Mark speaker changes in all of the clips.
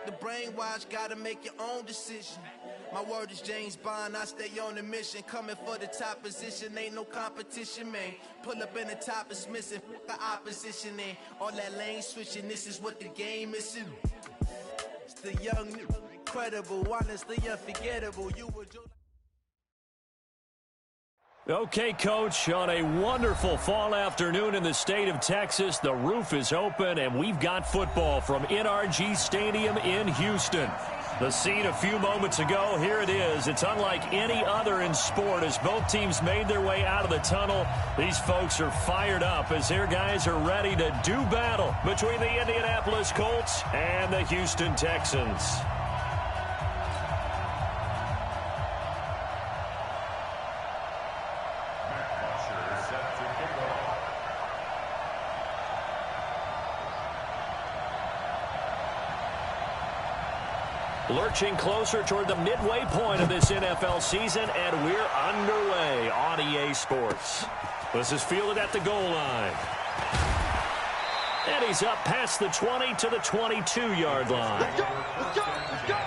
Speaker 1: the brainwash, gotta make your own decision. My word is James Bond, I stay on the mission. Coming for the top position, ain't no competition, man. Pull up in the top is missing, the opposition in. All that lane switching, this is what the game is in. It's the young, incredible, honestly unforgettable. You were
Speaker 2: Okay, Coach, on a wonderful fall afternoon in the state of Texas, the roof is open, and we've got football from NRG Stadium in Houston. The scene a few moments ago, here it is. It's unlike any other in sport as both teams made their way out of the tunnel. These folks are fired up as their guys are ready to do battle between the Indianapolis Colts and the Houston Texans. Lurching closer toward the midway point of this NFL season, and we're underway on EA Sports. This is fielded at the goal line. And he's up past the 20 to the 22-yard line.
Speaker 3: Let's go, let's go, let's go.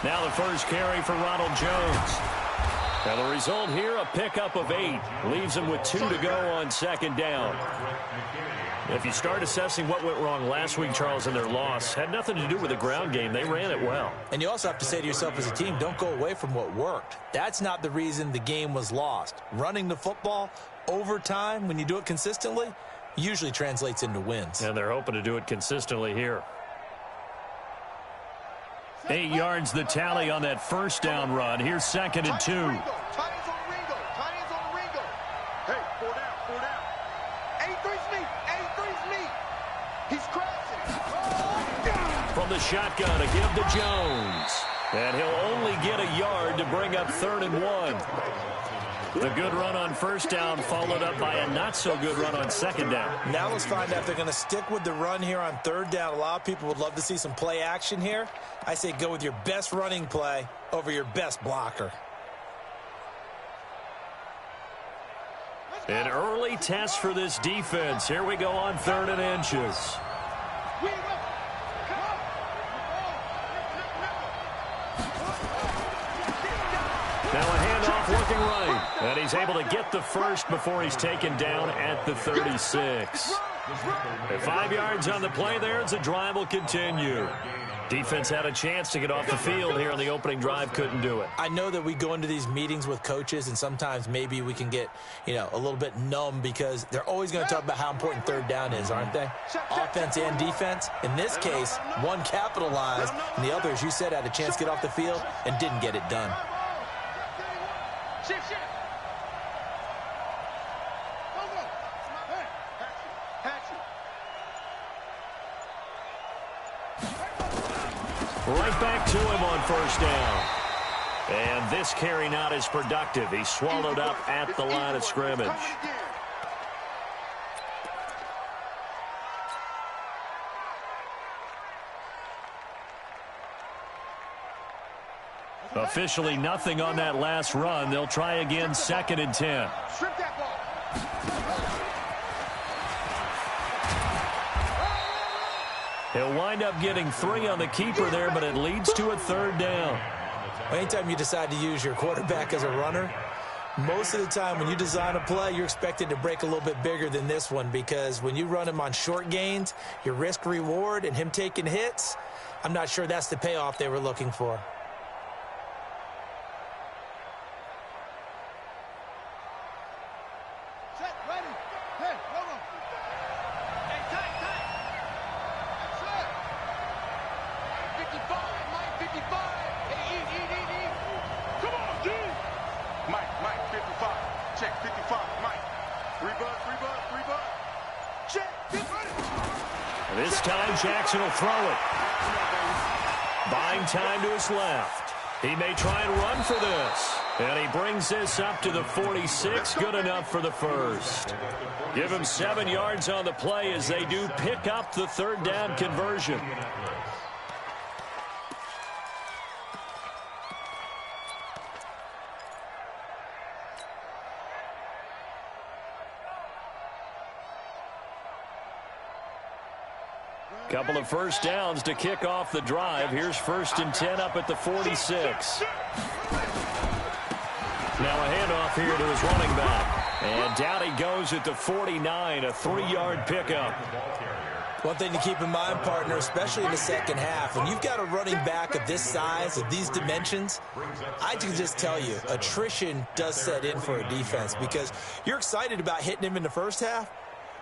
Speaker 2: Now the first carry for Ronald Jones. And the result here, a pickup of 8. Leaves him with 2 to go on second down. If you start assessing what went wrong last week, Charles, in their loss, had nothing to do with the ground game. They ran it well.
Speaker 4: And you also have to say to yourself as a team, don't go away from what worked. That's not the reason the game was lost. Running the football over time, when you do it consistently, usually translates into wins.
Speaker 2: And they're hoping to do it consistently here. 8 yards the tally on that first down run. Here's second and 2.
Speaker 3: Hey, 4 down, 4 down. 83's me, 83's me. He's crashing.
Speaker 2: From the shotgun, a give to Jones. And he'll only get a yard to bring up 3rd and 1. The good run on first down followed up by a not-so-good run on second down.
Speaker 4: Now let's find out if they're going to stick with the run here on 3rd down. A lot of people would love to see some play action here. I say go with your best running play over your best blocker.
Speaker 2: An early test for this defense. Here we go on 3rd and inches. Now a handoff looking right. And he's able to get the first before he's taken down at the 36. 5 yards on the play there as the drive will continue. Defense had a chance to get off the field here on the opening drive, couldn't do it.
Speaker 4: I know that we go into these meetings with coaches, and sometimes maybe we can get, a little bit numb because they're always going to talk about how important 3rd down is, aren't they? Offense and defense. In this case, one capitalized, and the other, as you said, had a chance to get off the field and didn't get it done.
Speaker 3: Shift.
Speaker 2: Right back to him on first down. And this carry not as productive. He's swallowed up at the line of scrimmage. Officially nothing on that last run. They'll try again, 2nd and 10.
Speaker 3: Strip that ball.
Speaker 2: He'll wind up getting 3 on the keeper there, but it leads to a 3rd down.
Speaker 4: Anytime you decide to use your quarterback as a runner, most of the time when you design a play, you're expected to break a little bit bigger than this one because when you run him on short gains, your risk-reward and him taking hits, I'm not sure that's the payoff they were looking for.
Speaker 3: Mike, 55. Check 55, Mike. 3 bucks.
Speaker 2: This time Jackson will throw it. Buying time to his left. He may try and run for this. And he brings this up to the 46. Good enough for the first. Give him 7 yards on the play as they do pick up the third down conversion. Couple of first downs to kick off the drive. Here's 1st and 10 up at the 46. Now a handoff here to his running back. And down he goes at the 49, a 3-yard pickup.
Speaker 4: One thing to keep in mind, partner, especially in the second half, when you've got a running back of this size, of these dimensions, I can just tell you, attrition does set in for a defense because you're excited about hitting him in the first half.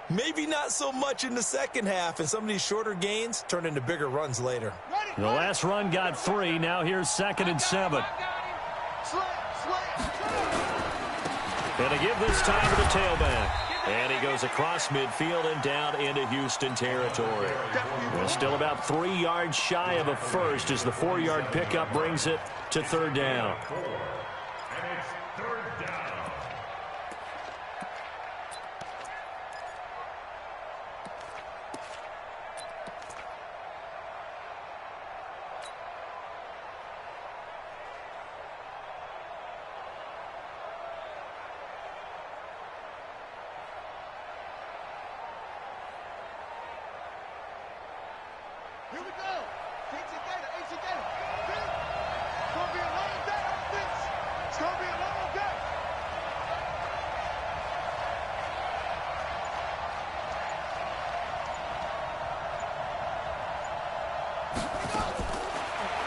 Speaker 4: Maybe not so much in the second half, and some of these shorter gains turn into bigger runs later.
Speaker 2: The last run got 3. Now here's 2nd and 7. And to give this time to the tailback. And he goes across midfield and down into Houston territory. Well, still about 3 yards shy of a first as the 4-yard pickup brings it to 3rd down.
Speaker 3: Here we go. It's going to be a long day on this. It's going to be a long day.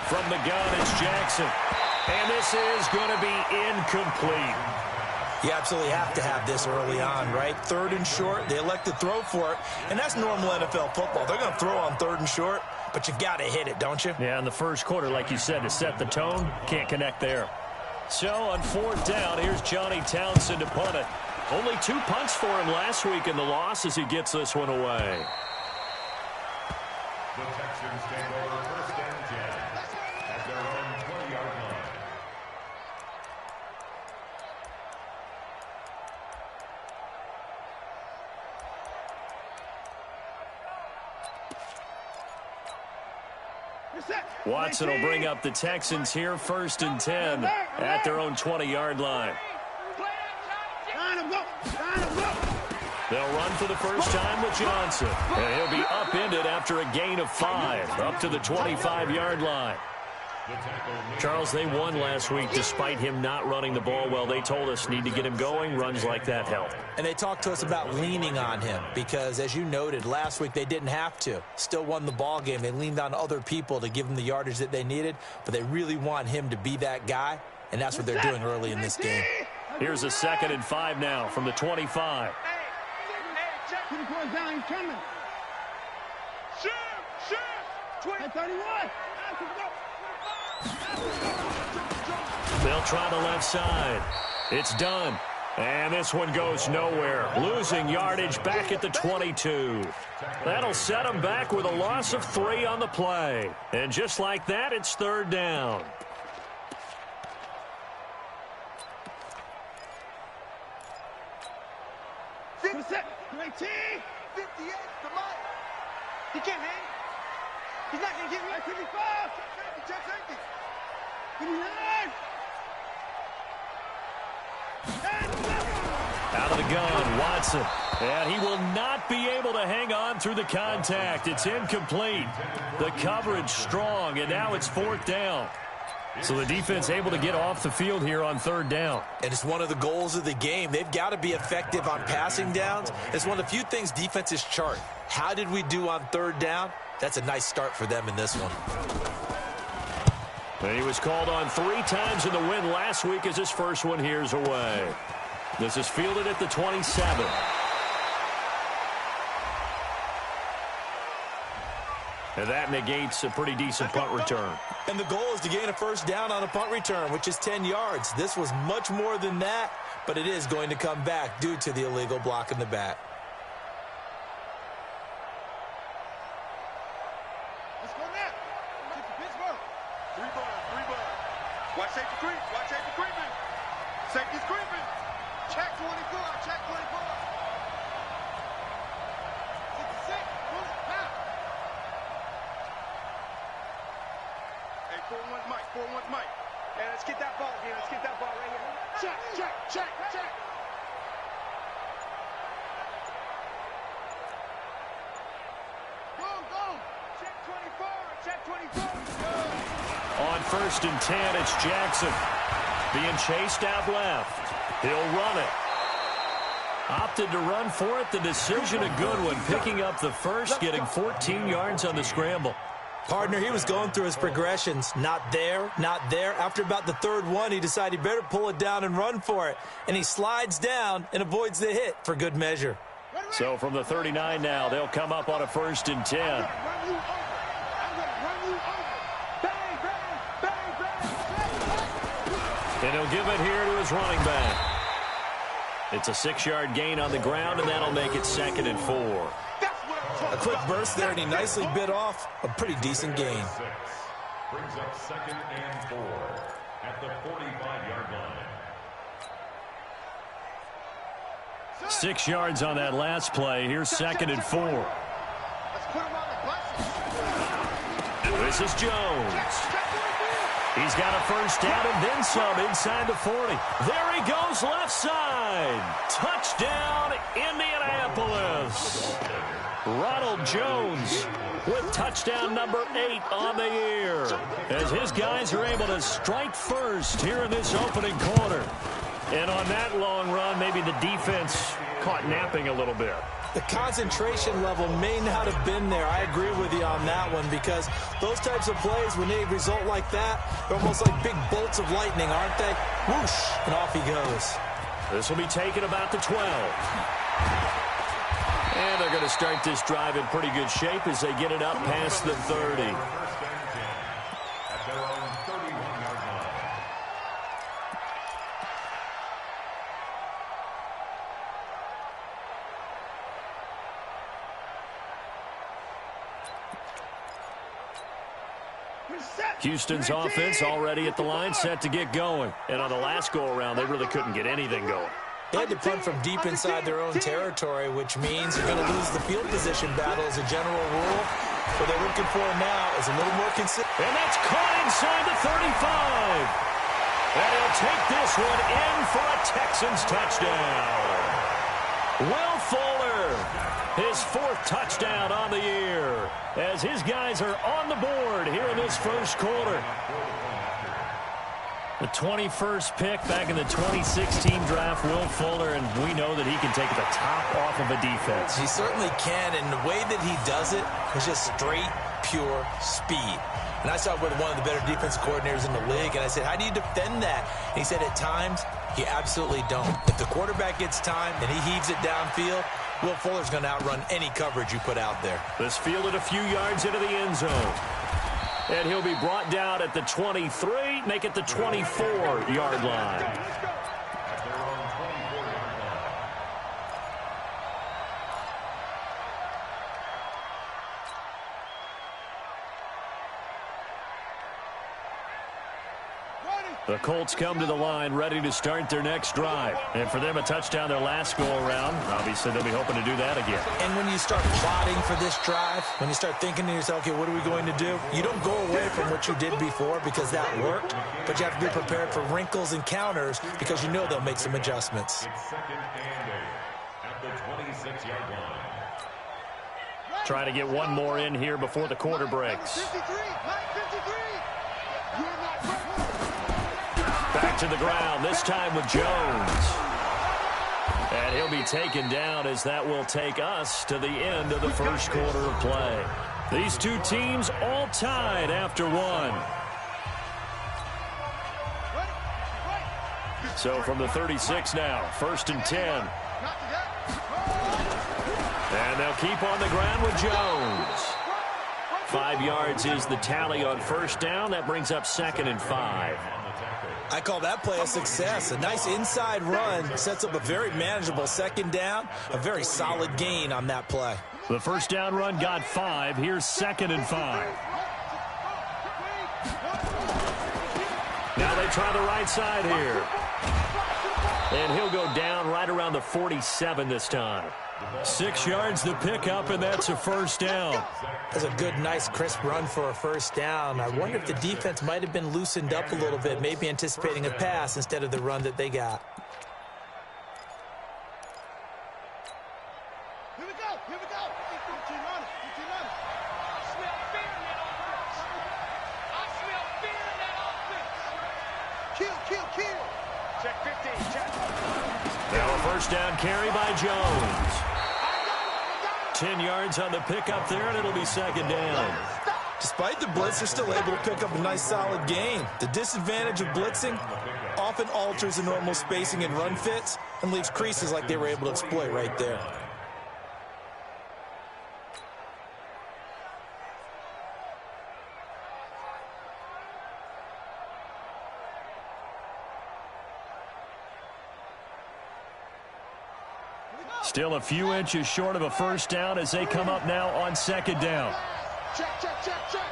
Speaker 2: From the gun, it's Jackson. And this is going to be incomplete.
Speaker 4: You absolutely have to have this early on, right? 3rd and short, they elect to throw for it, and that's normal NFL football. They're going to throw on 3rd and short, but you've got to hit it, don't you?
Speaker 2: Yeah, in the first quarter, like you said, to set the tone, can't connect there. So on 4th down, here's Johnny Townsend to punt it. Only 2 punts for him last week in the loss as he gets this one away.
Speaker 5: The Texans take over 1st and 10 at their own 20-yard line.
Speaker 2: Watson will bring up the Texans here, 1st and 10 at their own 20-yard line. They'll run for the first time with Johnson. And he'll be upended after a gain of 5, up to the 25-yard line. Charles, they won last week despite him not running the ball well. They told us need to get him going. Runs like that help.
Speaker 4: And they talked to us about leaning on him because, as you noted, last week they didn't have to. Still won the ball game. They leaned on other people to give them the yardage that they needed, but they really want him to be that guy, and that's what they're doing early in this game.
Speaker 2: Here's a 2nd and 5 now from the 25.
Speaker 3: Down, he's coming. Shoot! 31!
Speaker 2: They'll try the left side. It's done. And this one goes nowhere. Losing yardage back at the 22. That'll set them back with a loss of 3 on the play. And just like that, it's 3rd down.
Speaker 3: He can't hang. He's not going to get me. 55.
Speaker 2: Out of the gun, Watson. And he will not be able to hang on through the contact. It's incomplete. The coverage strong, and now it's 4th down. So the defense able to get off the field here on 3rd down.
Speaker 4: And it's one of the goals of the game. They've got to be effective on passing downs. It's one of the few things defenses chart. How did we do on 3rd down? That's a nice start for them in this one.
Speaker 2: And he was called on 3 times in the win last week as his first one here's away. This is fielded at the 27. And that negates a pretty decent punt return.
Speaker 4: And the goal is to gain a first down on a punt return, which is 10 yards. This was much more than that, but it is going to come back due to the illegal block in the back.
Speaker 3: Three bars. Watch safety creep. Watch safety creeping. Safety's creeping. Check 24. Check 24. 66. Pull it. Now. Hey, 4-1's Mike. 4-1's Mike. Hey, let's get that ball again. Let's get that ball right here. Check. Go. Check 24. Check 24.
Speaker 2: On 1st and 10, it's Jackson. Being chased out left. He'll run it. Opted to run for it. The decision a good one. Picking up the first, getting 14 yards on the scramble.
Speaker 4: Partner, he was going through his progressions. Not there, not there. After about the third one, he decided he better pull it down and run for it. And he slides down and avoids the hit for good measure.
Speaker 2: So from the 39 now, they'll come up on a 1st and 10. And he'll give it here to his running back. It's a 6-yard gain on the ground, and that'll make it 2nd and 4.
Speaker 4: A quick burst there, and he nicely bit off a pretty decent gain.
Speaker 5: Brings up 2nd and 4 at the 45-yard line.
Speaker 2: 6 yards on that last play. Here's 2nd and 4. This is Jones. He's got a first down and then some inside the 40. There he goes, left side. Touchdown, Indianapolis. Ronald Jones with touchdown number 8 on the year, as his guys are able to strike first here in this opening quarter. And on that long run, maybe the defense caught napping a little bit.
Speaker 4: The concentration level may not have been there. I agree with you on that one, because those types of plays, when they result like that, they're almost like big bolts of lightning, aren't they? Whoosh, and off he goes.
Speaker 2: This will be taken about the 12. And they're going to start this drive in pretty good shape as they get it up past the 30.
Speaker 5: At their own 31-yard line.
Speaker 2: Houston's offense already at the line, set to get going. And on the last go-around, they really couldn't get anything going.
Speaker 4: They had to punt from deep inside their own territory, which means you're going to lose the field position battle as a general rule. What they're looking for now is a little more consistent.
Speaker 2: And that's caught inside the 35. And he'll take this one in for a Texans touchdown. Will Fuller, his 4th touchdown on the year, as his guys are on the board here in this first quarter. The 21st pick back in the 2016 draft, Will Fuller, and we know that he can take the top off of a defense.
Speaker 4: He certainly can, and the way that he does it is just straight, pure speed. And I saw it with one of the better defense coordinators in the league, and I said, how do you defend that? And he said, at times, you absolutely don't. If the quarterback gets time and he heaves it downfield, Will Fuller's going to outrun any coverage you put out there.
Speaker 2: This fielded a few yards into the end zone. And he'll be brought down at the 23, make it the 24-yard line. The Colts come to the line ready to start their next drive. And for them, a touchdown their last go-around. Obviously, they'll be hoping to do that again.
Speaker 4: And when you start plotting for this drive, when you start thinking to yourself, okay, what are we going to do? You don't go away from what you did before because that worked, but you have to be prepared for wrinkles and counters because you know they'll make some adjustments.
Speaker 5: It's 2nd and 8 at the 26-yard line.
Speaker 2: Try to get one more in here before the quarter breaks. Back to the ground, this time with Jones. And he'll be taken down as that will take us to the end of the first quarter of play. These two teams all tied after one. So from the 36 now, 1st and 10. And they'll keep on the ground with Jones. 5 yards is the tally on first down. That brings up 2nd and 5.
Speaker 4: I call that play a success. A nice inside run sets up a very manageable 2nd down. A very solid gain on that play.
Speaker 2: The first down run got 5. Here's 2nd and 5. to try the right side here. And he'll go down right around the 47 this time. 6 yards the pickup, and that's a first down.
Speaker 4: That's a good, nice, crisp run for a first down. I wonder if the defense might have been loosened up a little bit, maybe anticipating a pass instead of the run that they got.
Speaker 3: Here we go. Here we go. Keep running. Keep running. I smell fear in that offense. I smell fear in that offense. Kill, kill, kill. Check 15. Check.
Speaker 2: Now a first down carry by Jones. 10 yards on the pickup there, and it'll be second down.
Speaker 6: Despite the blitz, they're still able to pick up a nice, solid gain. The disadvantage of blitzing often alters the normal spacing and run fits and leaves creases like they were able to exploit right there.
Speaker 2: Still a few inches short of a first down as they come up now on second down.
Speaker 3: Check, check, check, check.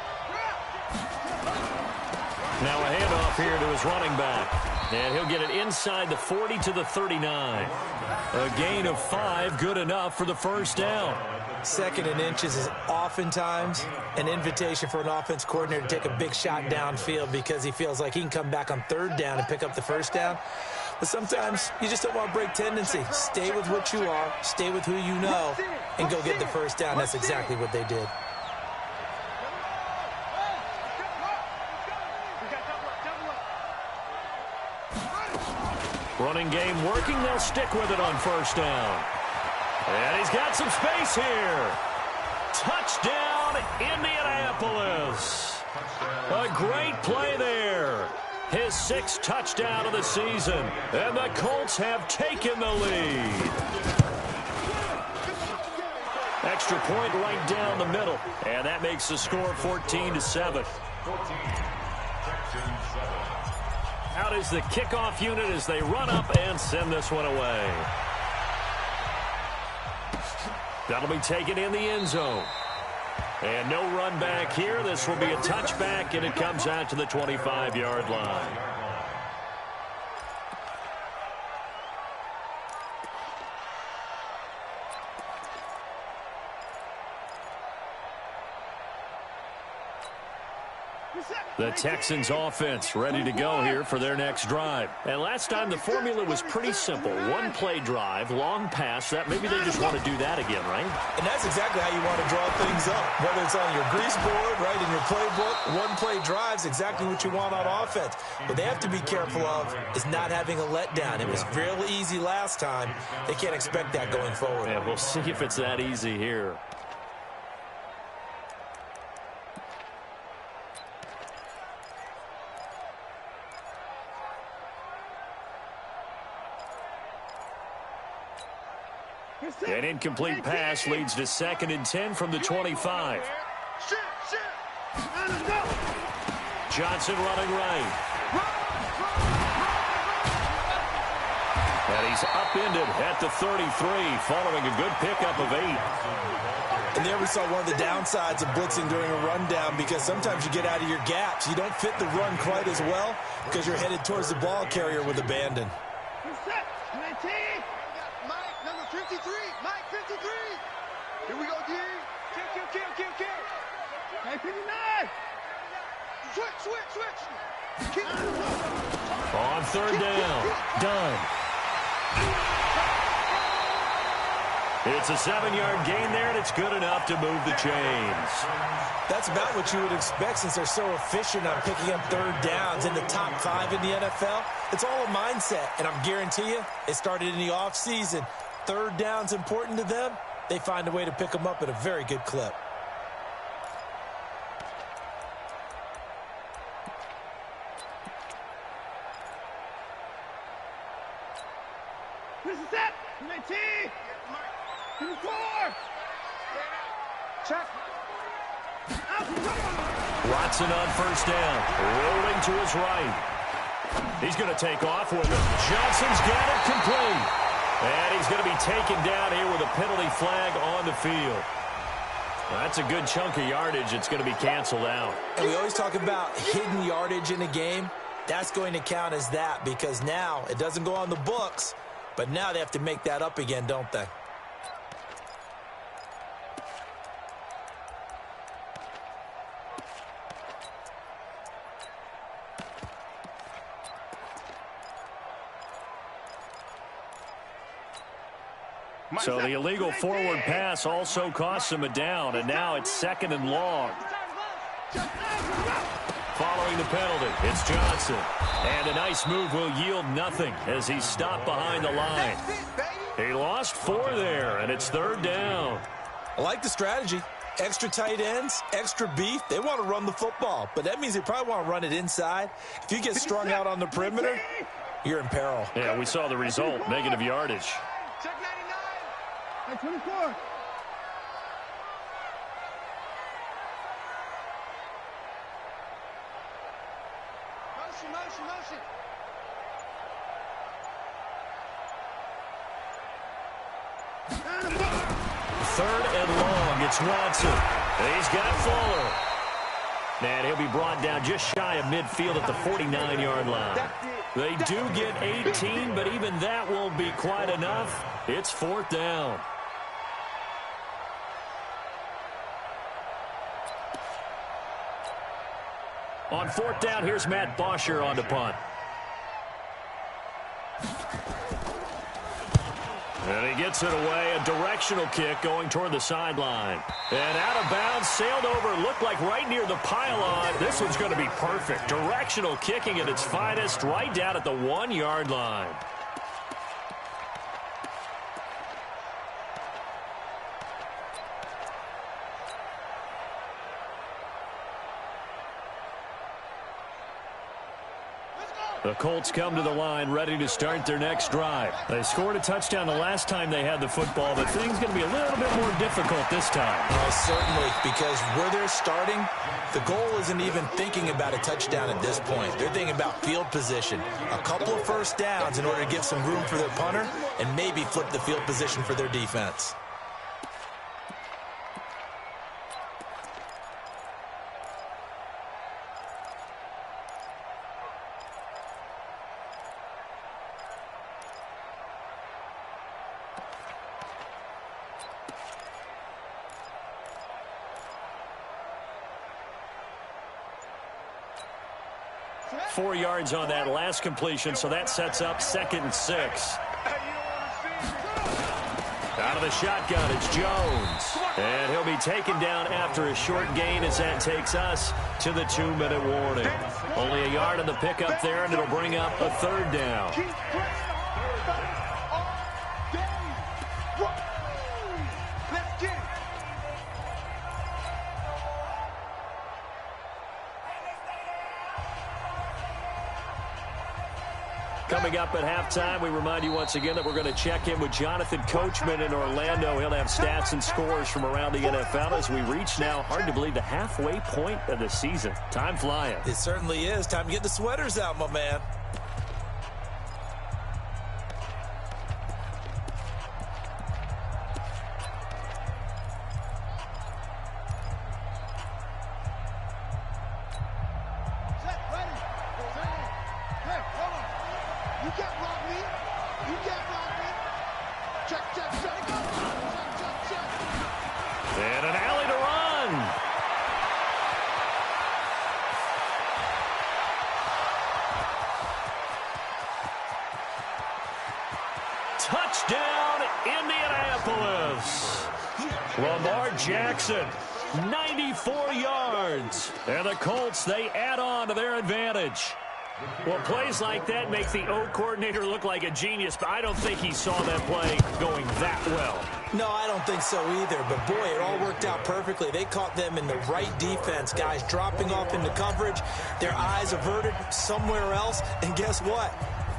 Speaker 2: Now a handoff here to his running back. And he'll get it inside the 40 to the 39. A gain of 5, good enough for the first down.
Speaker 4: Second and inches is oftentimes an invitation for an offense coordinator to take a big shot downfield because he feels like he can come back on third down and pick up the first down. But sometimes you just don't want to break tendency. Stay with what you are, stay with who you know, and go get the first down. That's exactly what they did.
Speaker 2: Running game working, they'll stick with it on first down. And he's got some space here. Touchdown, Indianapolis. A great play there. His 6th touchdown of the season. And the Colts have taken the lead. Extra point right down the middle. And that makes the score 14-7. Out is the kickoff unit as they run up and send this one away. That'll be taken in the end zone. And no run back here. This will be a touchback, and it comes out to the 25-yard line. The Texans offense ready to go here for their next drive. And last time the formula was pretty simple. One play drive, long pass. That maybe they just want to do that again, right?
Speaker 6: And that's exactly how you want to draw things up. Whether it's on your grease board, right, in your playbook, one play drive's exactly what you want on offense. What they have to be careful of is not having a letdown. It was real easy last time. They can't expect that going forward.
Speaker 2: Yeah, we'll see if it's that easy here. An incomplete pass leads to 2nd and 10 from the 25. Johnson running right. And he's upended at the 33 following a good pickup of 8.
Speaker 6: And there we saw one of the downsides of blitzing during a rundown because sometimes you get out of your gaps. You don't fit the run quite as well because you're headed towards the ball carrier with abandon.
Speaker 3: Here we go, D. Kill. Hey, 59. Switch.
Speaker 2: On third down. Done. It's a 7-yard gain there, and it's good enough to move the chains.
Speaker 6: That's about what you would expect since they're so efficient on picking up third downs in the top 5 in the NFL. It's all a mindset, and I guarantee you it started in the offseason. Third down's important to them. They find a way to pick them up at a very good clip.
Speaker 3: This is it. 19. 4. Check.
Speaker 2: Watson on first down. Rolling to his right. He's going to take off with it. Johnson's got it complete. And he's going to be taken down here with a penalty flag on the field. That's a good chunk of yardage. It's going to be canceled out.
Speaker 6: And we always talk about hidden yardage in a game. that's going to count as that because now it doesn't go on the books, but now they have to make that up again, don't they?
Speaker 2: So the illegal forward pass also costs him a down, and now it's 2nd and long. Following the penalty, it's Johnson. And a nice move will yield nothing as he's stopped behind the line. He lost 4 there, and it's 3rd down.
Speaker 6: I like the strategy. Extra tight ends, extra beef. They want to run the football, but that means they probably want to run it inside. If you get strung out on the perimeter, you're in peril.
Speaker 2: Yeah, we saw the result, negative yardage.
Speaker 3: Check 99. Hey, 24. Motion.
Speaker 2: 3rd and long. It's Watson. He's got Fuller. And he'll be brought down just shy of midfield at the 49-yard line. They do get 18, but even that won't be quite enough. It's 4th down. On 4th down, here's Matt Bosher on the punt. And he gets it away, a directional kick going toward the sideline. And out of bounds, sailed over, looked like right near the pylon. This one's going to be perfect. Directional kicking at its finest, right down at the 1-yard line. The Colts come to the line ready to start their next drive. They scored a touchdown the last time they had the football, but things going to be a little bit more difficult this time.
Speaker 6: Well, certainly, because where they're starting, the goal isn't even thinking about a touchdown at this point. They're thinking about field position, a couple of first downs in order to give some room for their punter, and maybe flip the field position for their defense.
Speaker 2: Four yards on that last completion, so that sets up 2nd and 6. Out of the shotgun, it's Jones. And he'll be taken down after a short gain as that takes us to the 2-minute warning. Only a yard on the pickup there, and it'll bring up a 3rd down. Coming up at halftime, we remind you once again that we're going to check in with Jonathan Coachman in Orlando. He'll have stats and scores from around the NFL as we reach now, hard to believe, the halfway point of the season. Time flying.
Speaker 6: It certainly is. Time to get the sweaters out, my man.
Speaker 2: And an alley to run. Touchdown, Indianapolis. Lamar Jackson, 94 yards. And the Colts, they add on to their advantage. Well, plays like that make the O coordinator look like a genius, but I don't think he saw that play going that well.
Speaker 6: No, I don't think so either, but boy, it all worked out perfectly. They caught them in the right defense, guys dropping off into coverage, their eyes averted somewhere else, and guess what?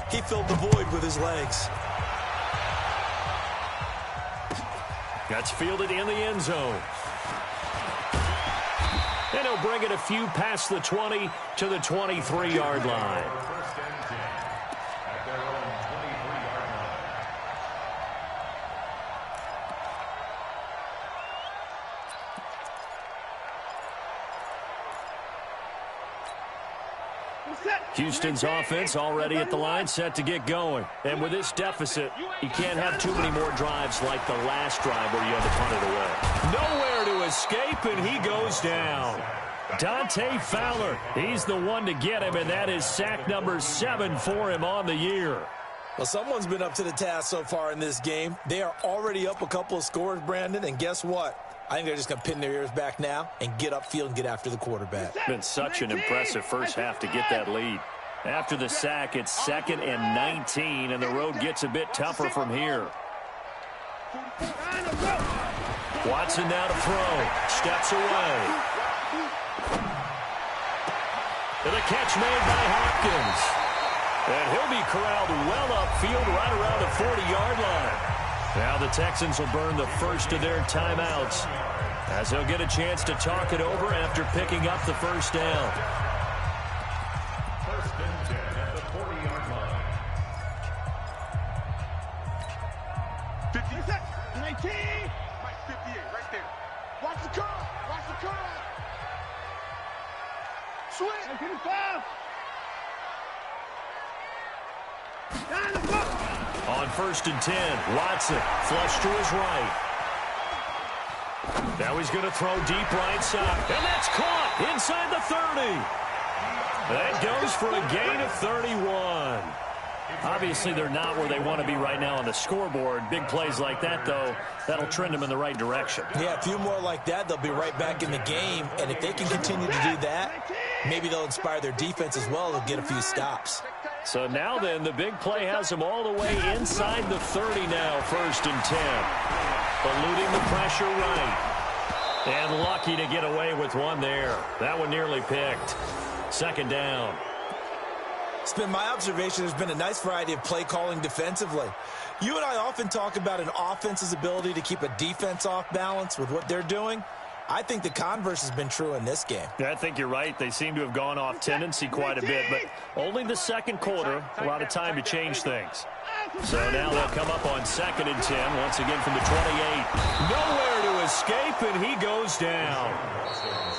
Speaker 6: He filled the void with his legs.
Speaker 2: That's fielded in the end zone. And he'll bring it a few past the 20 to the 23-yard line. Houston's offense already at the line, set to get going. And with this deficit, you can't have too many more drives like the last drive where you had to punt it away. Nowhere to escape, and he goes down. Dante Fowler, he's the one to get him, and that is sack number 7 for him on the year.
Speaker 6: Well, someone's been up to the task so far in this game. They are already up a couple of scores, Brandon, and guess what? I think they're just going to pin their ears back now and get upfield and get after the quarterback.
Speaker 2: Been such an impressive first half to get that lead. After the sack, it's 2nd and 19, and the road gets a bit tougher from here. Watson now to throw. Steps away. And a catch made by Hopkins. And he'll be corralled well upfield right around the 40-yard line. Now the Texans will burn the first of their timeouts as they'll get a chance to talk it over after picking up the first down.
Speaker 5: 1st and 10 at the 40-yard line.
Speaker 3: 50, 19, 58, right there. Watch the curl, watch the curl. Swing. 55.
Speaker 2: On 1st and 10, Watson flush to his right. Now he's going to throw deep right side. And that's caught inside the 30. That goes for a gain of 31. Obviously, they're not where they want to be right now on the scoreboard. Big plays like that, though, that'll trend them in the right direction.
Speaker 6: Yeah, a few more like that, they'll be right back in the game. And if they can continue to do that, maybe they'll inspire their defense as well. They'll get a few stops.
Speaker 2: So now then, the big play has them all the way inside the 30 now, 1st and 10. Eluding the pressure right. And lucky to get away with one there. That one nearly picked. 2nd down.
Speaker 6: It's been my observation there's been a nice variety of play calling defensively. You and I often talk about an offense's ability to keep a defense off balance with what they're doing. I think the converse has been true in this game.
Speaker 2: Yeah, I think you're right. They seem to have gone off tendency quite a bit, but only the 2nd quarter, a lot of time to change things. So now they'll come up on 2nd and 10, once again from the 28. Nowhere to escape, and he goes down.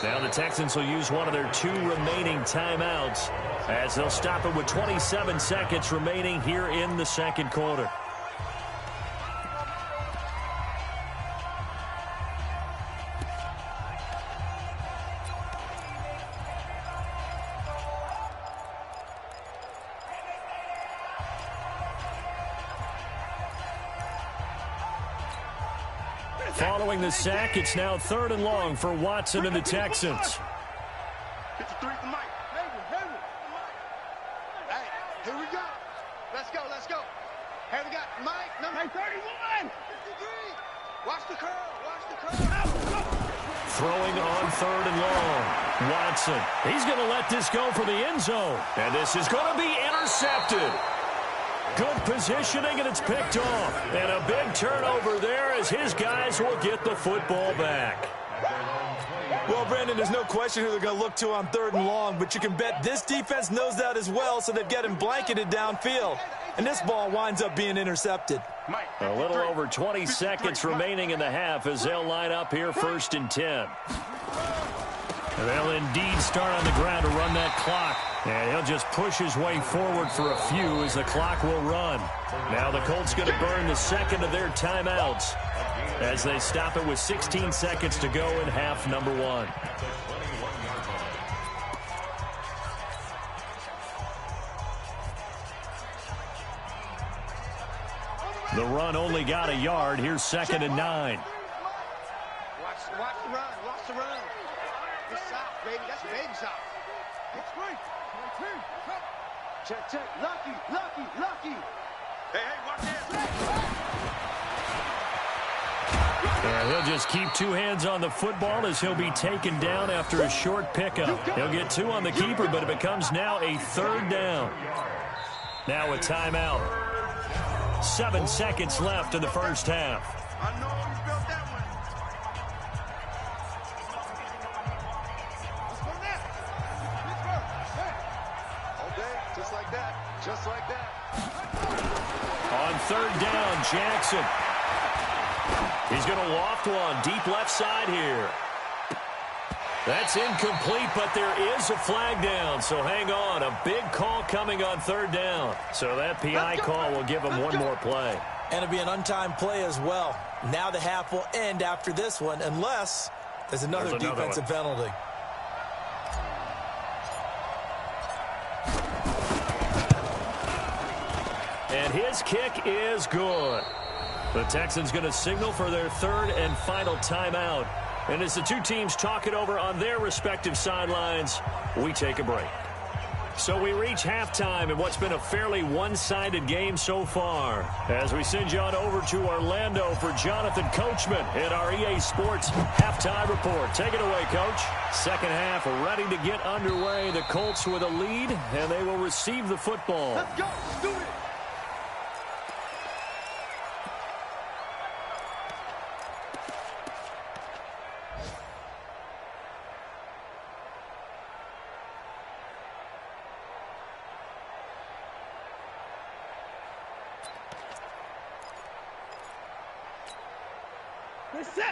Speaker 2: Now the Texans will use one of their 2 remaining timeouts as they'll stop it with 27 seconds remaining here in the 2nd quarter. Following the sack, it's now 3rd and long for Watson and the Texans.
Speaker 3: 53 for Mike. Hey, here we go. Let's go, let's go. Here we got Mike, number 31. 53. Watch the curl, watch the curl.
Speaker 2: Throwing on 3rd and long. Watson, he's going to let this go for the end zone. And this is going to be intercepted. Good positioning, and it's picked off. And a big turnover there as his guys will get the football back.
Speaker 6: Well, Brandon, there's no question who they're going to look to on 3rd and long, but you can bet this defense knows that as well, so they've got him blanketed downfield. And this ball winds up being intercepted.
Speaker 2: A little over 20 seconds remaining in the half as they'll line up here 1st and 10. They'll indeed start on the ground to run that clock. And he'll just push his way forward for a few as the clock will run. Now the Colts going to burn the 2nd of their timeouts as they stop it with 16 seconds to go in half number 1. The run only got a yard. Here's 2nd and 9.
Speaker 3: Watch the run, watch the run. It's south, baby, that's big south. Check, check, lucky, lucky, lucky. Hey, watch this.
Speaker 2: And he'll just keep 2 hands on the football as he'll be taken down after a short pickup. He'll get 2 on the keeper, but it becomes now a 3rd down. Now a timeout. 7 seconds left in the first half.
Speaker 3: I know you felt that one. All day, just like that, just like that.
Speaker 2: On 3rd down, Jackson. He's going to loft one deep left side here. That's incomplete, but there is a flag down, so hang on. A big call coming on third down. So that PI call will give them one more play.
Speaker 6: And it'll be an untimed play as well. Now the half will end after this one, unless there's another defensive penalty.
Speaker 2: And his kick is good. The Texans going to signal for their third and final timeout. And as the two teams talk it over on their respective sidelines, we take a break. So we reach halftime in what's been a fairly one-sided game so far. As we send you on over to Orlando for Jonathan Coachman in our EA Sports halftime report. Take it away, Coach. Second half ready to get underway. The Colts with a lead, and they will receive the football.
Speaker 3: Let's go. Do it.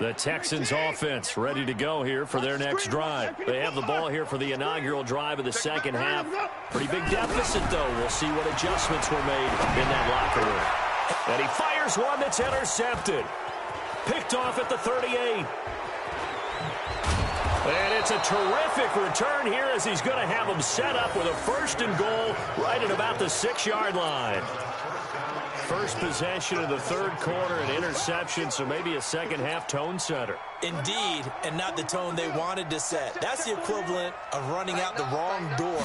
Speaker 2: The Texans offense ready to go here for their next drive. They have the ball here for the inaugural drive of the second half. Pretty big deficit, though. We'll see what adjustments were made in that locker room. And he fires one that's intercepted. Picked off at the 38. And it's a terrific return here as he's going to have them set up with a first and goal right at about the 6-yard line. First possession of the third quarter, an interception, so maybe a second-half tone setter.
Speaker 6: Indeed, and not the tone they wanted to set. That's the equivalent of running out the wrong door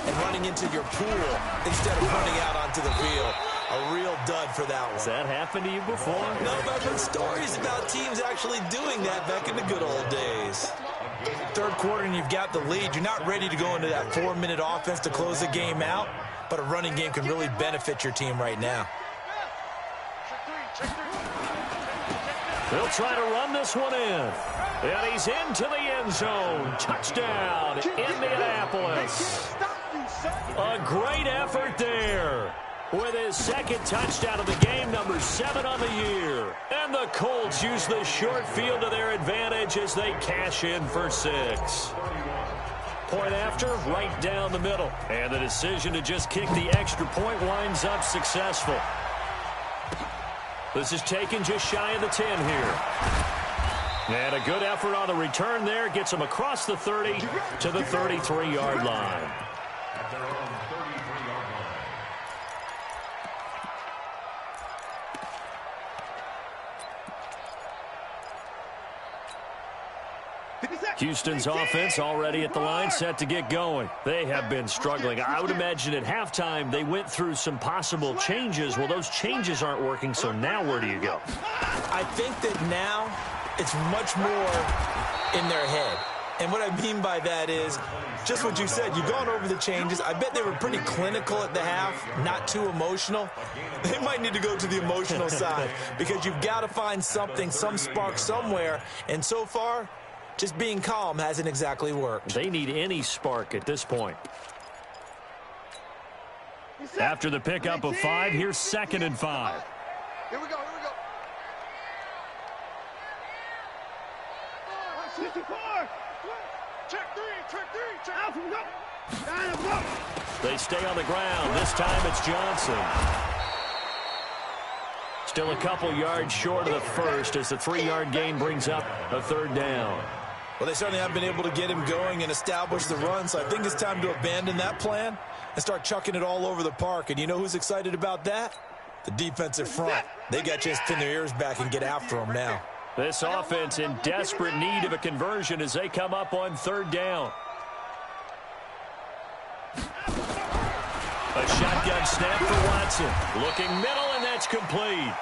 Speaker 6: and running into your pool instead of running out onto the field. A real dud for that one.
Speaker 2: Has that happened to you before?
Speaker 6: No, but I've heard stories about teams actually doing that back in the good old days. Third quarter and you've got the lead. You're not ready to go into that 4-minute offense to close the game out, but a running game can really benefit your team right now.
Speaker 2: They'll try to run this one in. And he's into the end zone. Touchdown, Indianapolis. A great effort there. With his second touchdown of the game, number 7 on the year. And the Colts use the short field to their advantage as they cash in for 6. Point after, right down the middle. And the decision to just kick the extra point winds up successful. This is taken just shy of the 10 here. And a good effort on the return there. Gets him across the 30 to the 33-yard line.
Speaker 5: At their own 33-yard line.
Speaker 2: Houston's offense already at the line, set to get going. They have been struggling. I would imagine at halftime they went through some possible changes. Well, those changes aren't working, so now where do you go?
Speaker 6: I think that now it's much more in their head. And what I mean by that is just what you said. You've gone over the changes. I bet they were pretty clinical at the half, not too emotional. They might need to go to the emotional side because you've got to find something, some spark somewhere. And so far, just being calm hasn't exactly worked.
Speaker 2: They need any spark at this point. After the pickup of 5, here's 2nd and 5.
Speaker 3: Here we go, here we go. 64. Check 3, check 3, check.
Speaker 2: They stay on the ground. This time it's Johnson. Still a couple yards short of the first as the 3-yard gain brings up a 3rd down.
Speaker 6: Well, they certainly haven't been able to get him going and establish the run, so I think it's time to abandon that plan and start chucking it all over the park. And you know who's excited about that? The defensive front. They got to just pin their ears back and get after him now.
Speaker 2: This offense in desperate need of a conversion as they come up on 3rd down. A shotgun snap for Watson. Looking middle, and that's complete.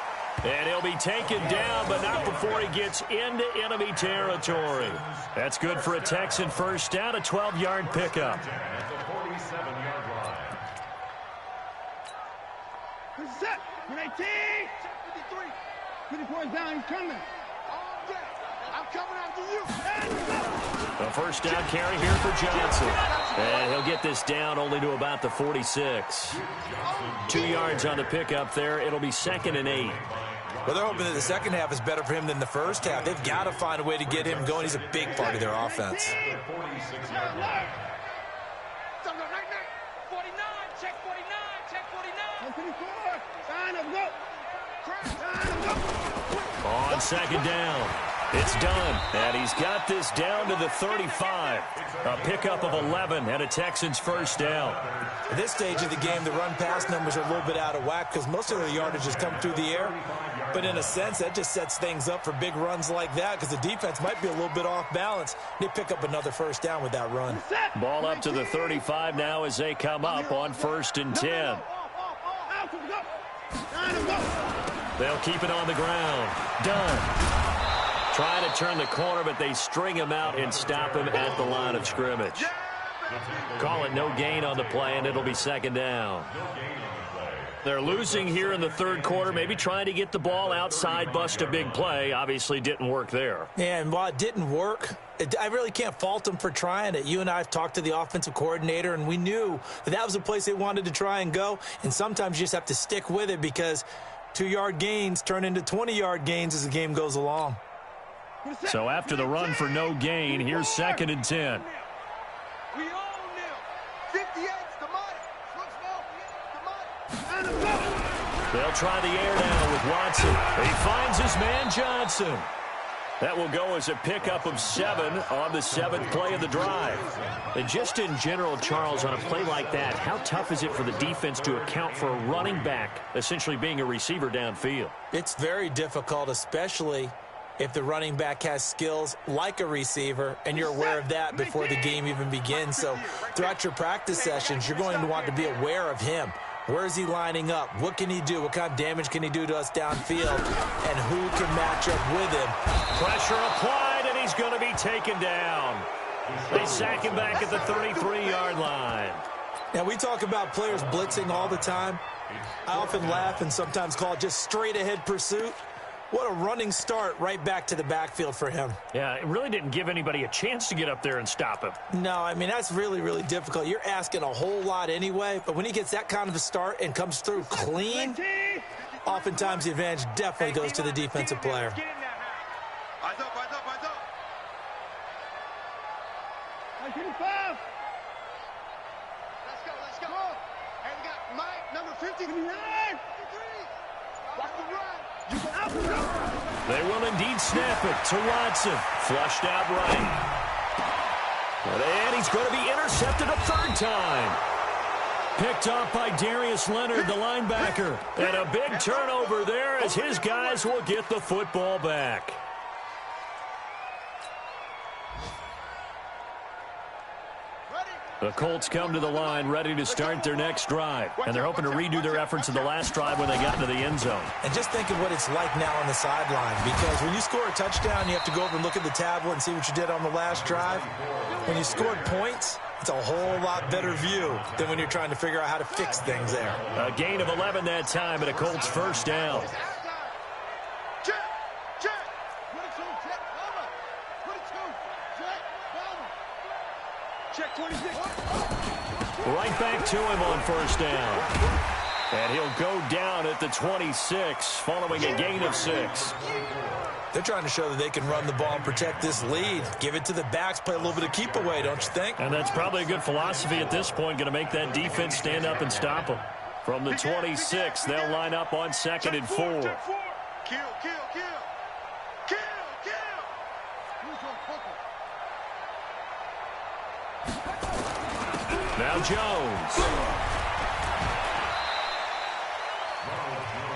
Speaker 2: And he'll be taken down, but not before he gets into enemy territory. That's good for a Texan first down, a 12-yard pickup.
Speaker 5: At the 47-yard line.
Speaker 3: Set. 18. 53. 54 down. He's coming. I'm coming after you.
Speaker 2: A first down carry here for Johnson. And he'll get this down only to about the 46. 2 yards on the pickup there. It'll be 2nd and 8.
Speaker 6: Well, they're hoping that the second half is better for him than the first half. They've got to find a way to get him going. He's a big part of their offense.
Speaker 5: 46-yard line.
Speaker 3: 49, check 49, check 49.
Speaker 2: On second down, it's done, and he's got this down to the 35. A pickup of 11 and a Texans first down.
Speaker 6: At this stage of the game, the run-pass numbers are a little bit out of whack because most of their yardage has come through the air. But in a sense, that just sets things up for big runs like that because the defense might be a little bit off balance. They pick up another first down with that run.
Speaker 2: Ball up to the 35 now as they come up on 1st and 10. They'll keep it on the ground. Done. Trying to turn the corner, but they string him out and stop him at the line of scrimmage. Call it no gain on the play, and it'll be second down. They're losing here in the third quarter, maybe trying to get the ball outside, bust a big play. Obviously didn't work there.
Speaker 6: Yeah, and while it didn't work, I really can't fault them for trying it. You and I have talked to the offensive coordinator, and we knew that was a place they wanted to try and go. And sometimes you just have to stick with it because 2-yard gains turn into 20-yard gains as the game goes along.
Speaker 2: So after the run for no gain, here's 2nd and 10.
Speaker 3: We own them. 58's the money.
Speaker 2: They'll try the air down with Watson. He finds his man Johnson. That will go as a pickup of 7 on the 7th play of the drive. And just in general, Charles, on a play like that, how tough is it for the defense to account for a running back essentially being a receiver downfield?
Speaker 6: It's very difficult, especially if the running back has skills like a receiver, and you're aware of that before the game even begins. So throughout your practice sessions, you're going to want to be aware of him. Where is he lining up? What can he do? What kind of damage can he do to us downfield? And who can match up with him?
Speaker 2: Pressure applied, and he's going to be taken down. They sack him back at the 33-yard line.
Speaker 6: Now, we talk about players blitzing all the time. I often laugh and sometimes call it just straight-ahead pursuit. What a running start right back to the backfield for him.
Speaker 2: Yeah, it really didn't give anybody a chance to get up there and stop him.
Speaker 6: No, I mean, that's really, really difficult. You're asking a whole lot anyway, but when he gets that kind of a start and comes through clean, oftentimes the advantage definitely goes to the defensive player.
Speaker 3: Eyes up, eyes up, eyes up.
Speaker 7: 25.
Speaker 3: Let's go. Hey, we got Mike, number 50. 53. Watch the run.
Speaker 2: They will indeed snap it to Watson. Flushed out right. And he's going to be intercepted a third time. Picked off by Darius Leonard, the linebacker. And a big turnover there as his guys will get the football back. The Colts come to the line ready to start their next drive. And they're hoping to redo their efforts in the last drive when they got into the end zone.
Speaker 6: And just think of what it's like now on the sideline, because when you score a touchdown, you have to go over and look at the tablet and see what you did on the last drive. When you scored points, it's a whole lot better view than when you're trying to figure out how to fix things there.
Speaker 2: A gain of 11 that time and a Colts first down.
Speaker 3: Check 26.
Speaker 2: Right back to him on first down. And he'll go down at the 26 following a gain of 6.
Speaker 6: They're trying to show that they can run the ball and protect this lead. Give it to the backs, play a little bit of keep away, don't you think?
Speaker 2: And that's probably a good philosophy at this point, going to make that defense stand up and stop them. From the 26, they'll line up on 2nd and 4.
Speaker 3: Kill.
Speaker 2: Now Jones.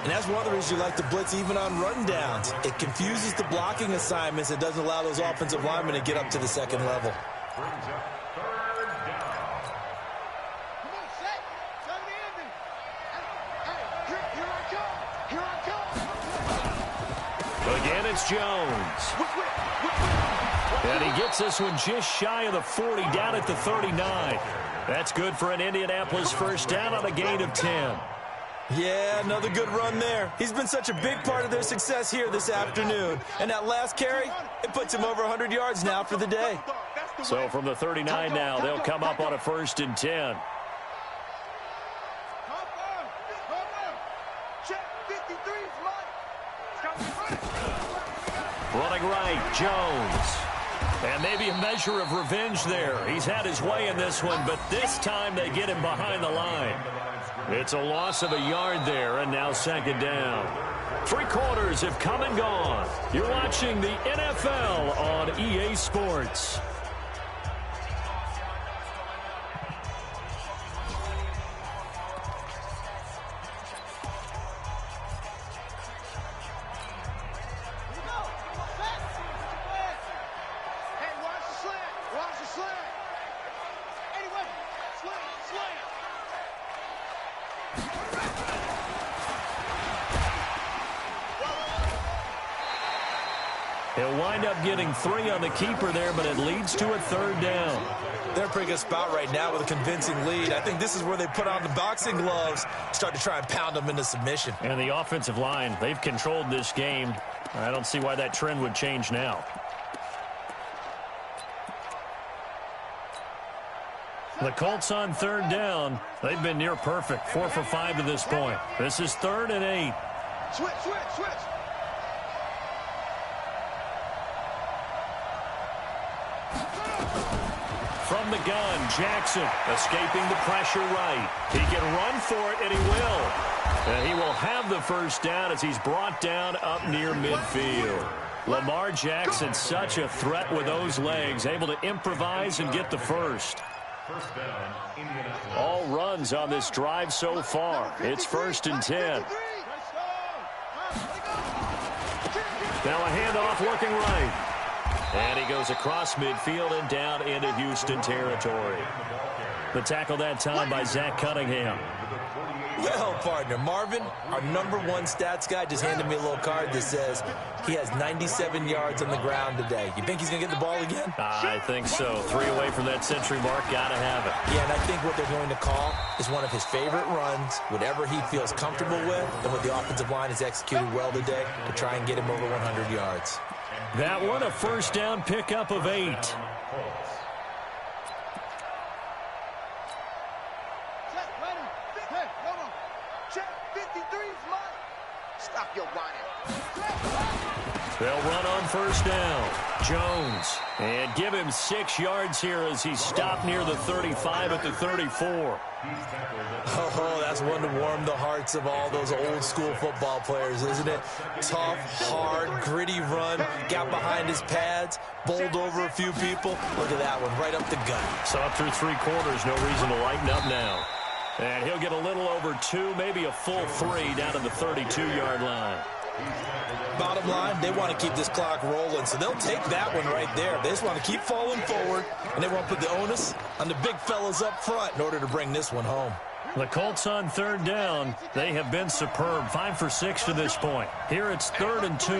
Speaker 6: And that's one of the reasons you like to blitz even on rundowns. It confuses the blocking assignments. It doesn't allow those offensive linemen to get up to the second level.
Speaker 5: Brings up third down.
Speaker 3: Come on, set. Turn the ending. Hey, here I come.
Speaker 2: Again, it's Jones. And he gets this one just shy of the 40, down at the 39. That's good for an Indianapolis first down on a gain of 10.
Speaker 6: Yeah, another good run there. He's been such a big part of their success here this afternoon. And that last carry, it puts him over 100 yards now for the day.
Speaker 2: So from the 39 now, they'll come up on a 1st and 10.
Speaker 3: Check 53's money.
Speaker 2: right, Jones. And maybe a measure of revenge there. He's had his way in this one, but this time they get him behind the line. It's a loss of a yard there, and now second down. 3 quarters have come and gone. You're watching the NFL on EA Sports. He'll wind up getting 3 on the keeper there, but it leads to a third down.
Speaker 6: They're in a pretty good spot right now with a convincing lead. I think this is where they put on the boxing gloves, start to try and pound them into submission.
Speaker 2: And the offensive line, they've controlled this game. I don't see why that trend would change now. The Colts on third down. They've been near perfect, 4 for 5 to this point. This is 3rd and 8.
Speaker 3: Switch.
Speaker 2: From the gun, Jackson escaping the pressure right. He can run for it, and he will. And he will have the first down as he's brought down up near midfield. Lamar Jackson, such a threat with those legs, able to improvise and get the first. All runs on this drive so far. It's 1st and 10. Now a handoff working right. And he goes across midfield and down into Houston territory. The tackle that time by Zach Cunningham.
Speaker 6: Well, partner, Marvin, our #1 stats guy, just handed me a little card that says he has 97 yards on the ground today. You think he's going to get the ball again?
Speaker 2: I think so. 3 away from that century mark. Got to have it.
Speaker 6: Yeah, and I think what they're going to call is one of his favorite runs, whatever he feels comfortable with, and what the offensive line has executed well today to try and get him over 100 yards.
Speaker 2: That one, a first down pickup of 8.
Speaker 3: Stop your whining.
Speaker 2: They'll run on first down. Jones. And give him 6 yards here as he's stopped near the 35 at the 34.
Speaker 6: Oh, that's one to warm the hearts of all those old school football players, isn't it? Tough, hard, gritty run. Got behind his pads, bowled over a few people. Look at that one, right up the gut.
Speaker 2: Saw through 3 quarters, no reason to lighten up now. And he'll get a little over 2, maybe a full 3 down to the 32-yard line.
Speaker 6: Bottom line, they want to keep this clock rolling, so they'll take that one right there. They just want to keep falling forward, and they want to put the onus on the big fellas up front in order to bring this one home.
Speaker 2: The Colts on third down. They have been superb, 5 for 6 to this point. Here it's 3rd and 2.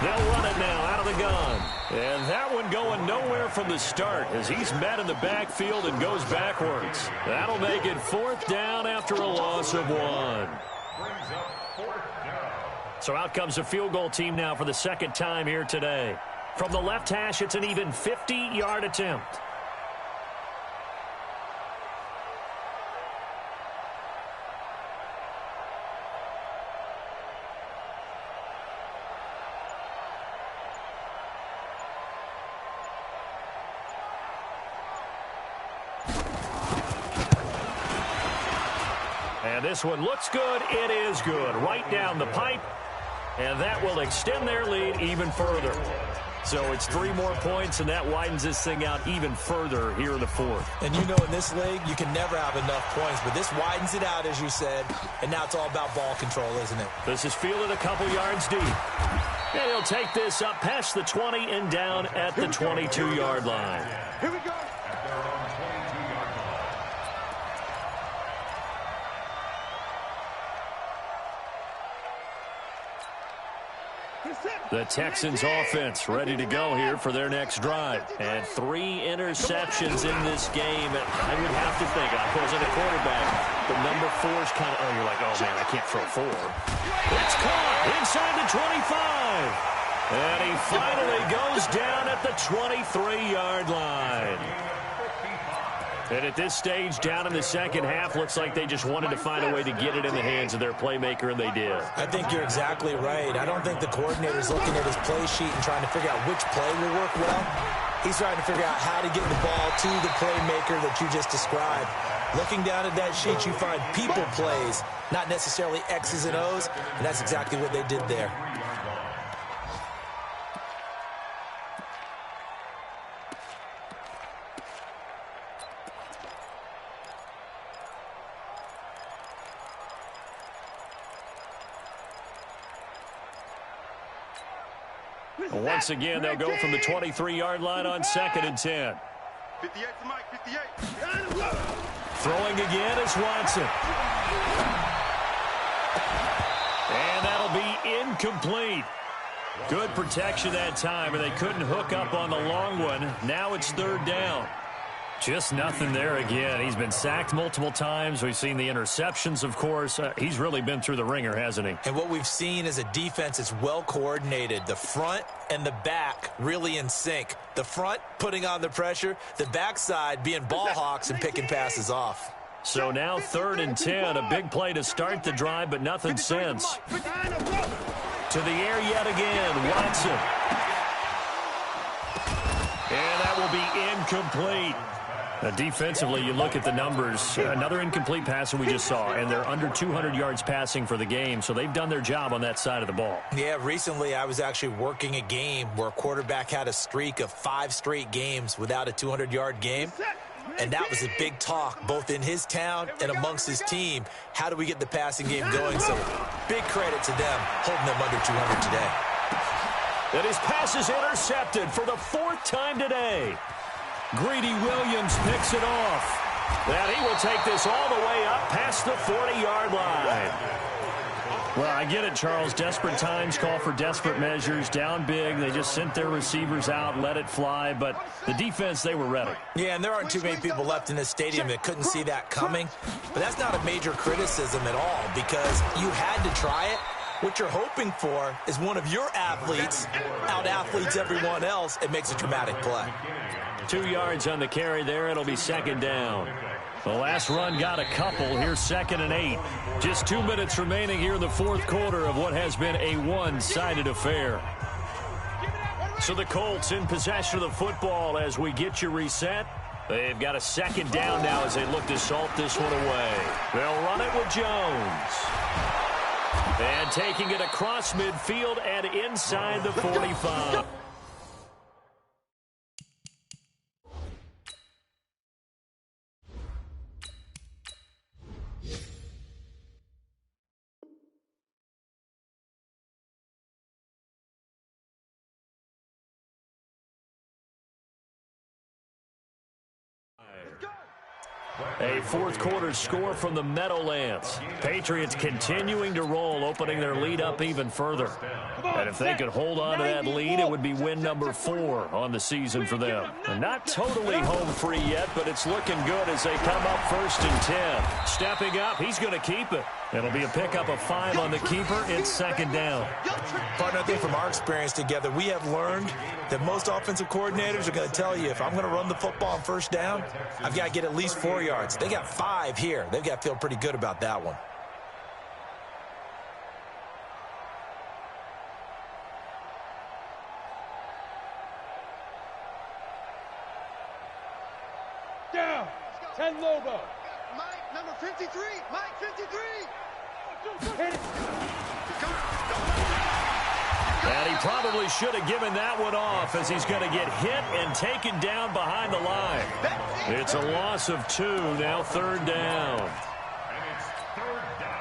Speaker 2: They'll run it now out of the gun. And that one going nowhere from the start as he's met in the backfield and goes backwards. That'll make it 4th down after a loss of 1. So out comes the field goal team now for the 2nd time here today. From the left hash, it's an even 50-yard attempt. And this one looks good. It is good. Right down the pipe. And that will extend their lead even further. So it's 3 more points, and that widens this thing out even further here in the 4th.
Speaker 6: And you know in this league, you can never have enough points, but this widens it out, as you said, and now it's all about ball control, isn't it?
Speaker 2: This is fielded a couple yards deep. And he'll take this up past the 20 and down at the 22-yard line.
Speaker 3: Here we go.
Speaker 2: The Texans offense ready to go here for their next drive. And 3 interceptions in this game. I would have to think, I wasn't a quarterback, the number 4 is kind of, oh, you're like, oh, man, I can't throw 4. It's caught inside the 25. And he finally goes down at the 23-yard line. And at this stage, down in the second half, looks like they just wanted to find a way to get it in the hands of their playmaker, and they did.
Speaker 4: I think you're exactly right. I don't think the coordinator's looking at his play sheet and trying to figure out which play will work well. He's trying to figure out how to get the ball to the playmaker that you just described. Looking down at that sheet, you find people plays, not necessarily X's and O's, and that's exactly what they did there.
Speaker 2: Once again, they'll go from the 23-yard line on 2nd and 10.
Speaker 3: 58 for Mike, 58.
Speaker 2: Throwing again is Watson. And that'll be incomplete. Good protection that time, and they couldn't hook up on the long one. Now it's 3rd down. Just nothing there again. He's been sacked multiple times. We've seen the interceptions, of course. He's really been through the ringer, hasn't he?
Speaker 4: And what we've seen is a defense that's well coordinated. The front and the back really in sync. The front putting on the pressure, the backside being ball hawks and picking passes off.
Speaker 2: So now 3rd and 10, a big play to start the drive, but nothing since. To the air yet again, Watson. And that will be incomplete. Defensively, you look at the numbers. Another incomplete pass that we just saw, and they're under 200 yards passing for the game, so they've done their job on that side of the ball.
Speaker 4: Yeah, recently I was actually working a game where a quarterback had a streak of 5 straight games without a 200-yard game, and that was a big talk both in his town and amongst his team. How do we get the passing game going? So big credit to them holding them under 200 today.
Speaker 2: And his pass is intercepted for the 4th time today. Greedy Williams picks it off. And he will take this all the way up past the 40-yard line. Well, I get it, Charles. Desperate times call for desperate measures. Down big. They just sent their receivers out, let it fly. But the defense, they were ready.
Speaker 4: Yeah, and there aren't too many people left in this stadium that couldn't see that coming. But that's not a major criticism at all because you had to try it. What you're hoping for is one of your athletes out-athletes everyone else and makes a dramatic play.
Speaker 2: 2 yards on the carry there. It'll be 2nd down. The last run got a couple. Here's 2nd and 8. Just 2 minutes remaining here in the 4th quarter of what has been a one-sided affair. So the Colts in possession of the football as we get you reset. They've got a 2nd down now as they look to salt this one away. They'll run it with Jones. And taking it across midfield and inside the 45. A 4th quarter score from the Meadowlands. Patriots continuing to roll, opening their lead up even further. And if they could hold on to that lead, it would be win number 4 on the season for them. They're not totally home free yet, but it's looking good as they come up 1st and 10. Stepping up, he's going to keep it. It'll be a pickup of 5 on the keeper. It's 2nd down.
Speaker 4: Partner, I think from our experience together, we have learned that most offensive coordinators are going to tell you, if I'm going to run the football on 1st down, I've got to get at least 4 yards. They got 5 here. They've got to feel pretty good about that one.
Speaker 7: Down. 10 Lobo.
Speaker 3: Mike, number 53. Mike, 53.
Speaker 7: Hit it.
Speaker 2: And he probably should have given that one off as he's going to get hit and taken down behind the line. It's a loss of 2, now 3rd down.
Speaker 5: And it's 3rd down.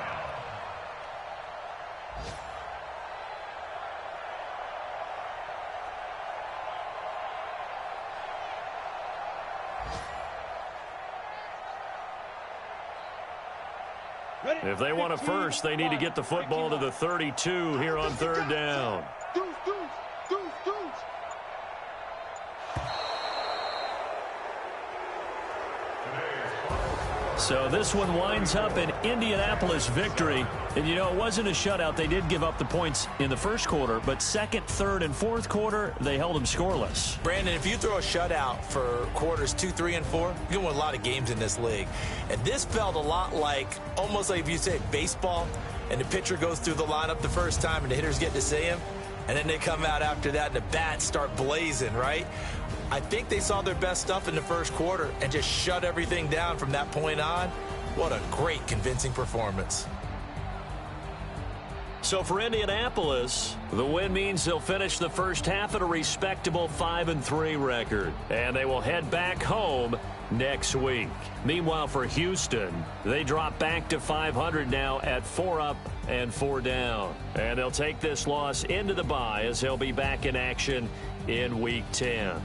Speaker 2: If they want a first, they need to get the football to the 32 here on 3rd down. So this one winds up an Indianapolis victory. And, you know, it wasn't a shutout. They did give up the points in the first quarter, but second, third, and fourth quarter, they held them scoreless.
Speaker 4: Brandon, if you throw a shutout for quarters 2, 3, and 4, you're going to win a lot of games in this league. And this felt a lot like, almost like if you say baseball, and the pitcher goes through the lineup the first time and the hitters get to see him, and then they come out after that and the bats start blazing, right? I think they saw their best stuff in the first quarter and just shut everything down from that point on. What a great, convincing performance.
Speaker 2: So for Indianapolis, the win means they'll finish the first half at a respectable 5-3 record. And they will head back home next week. Meanwhile, for Houston, they drop back to 500 now at 4 up and 4 down. And they'll take this loss into the bye as they'll be back in action in Week 10.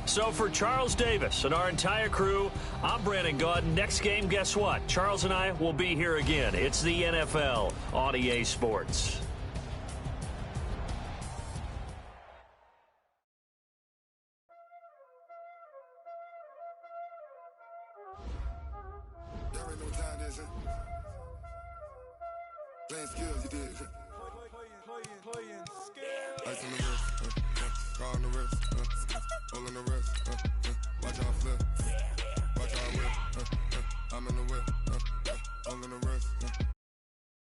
Speaker 2: So for Charles Davis and our entire crew, I'm Brandon Gaudin. Next game, guess what? Charles and I will be here again. It's the NFL on EA Sports.
Speaker 8: Y'all already know what time it is, huh? Playing skills, you did. Playing skills.